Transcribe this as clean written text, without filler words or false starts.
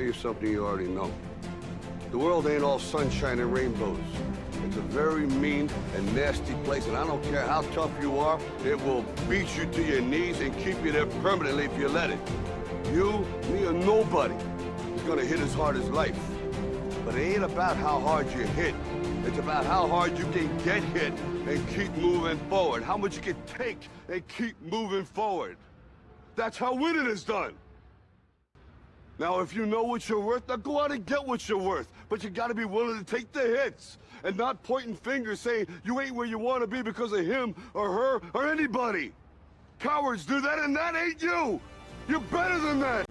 you something you already know. The world ain't all sunshine and rainbows. It's a very mean and nasty place, and I don't care how tough you are, it will beat you to your knees and keep you there permanently if you let it. You, me, or nobody is gonna hit as hard as life. But it ain't about how hard you hit. It's about how hard you can get hit and keep moving forward. How much you can take and keep moving forward. That's how winning is done. Now, if you know what you're worth, now go out and get what you're worth. But you gotta be willing to take the hits and not pointing fingers saying you ain't where you want to be because of him or her or anybody. Cowards do that, and that ain't you. You're better than that.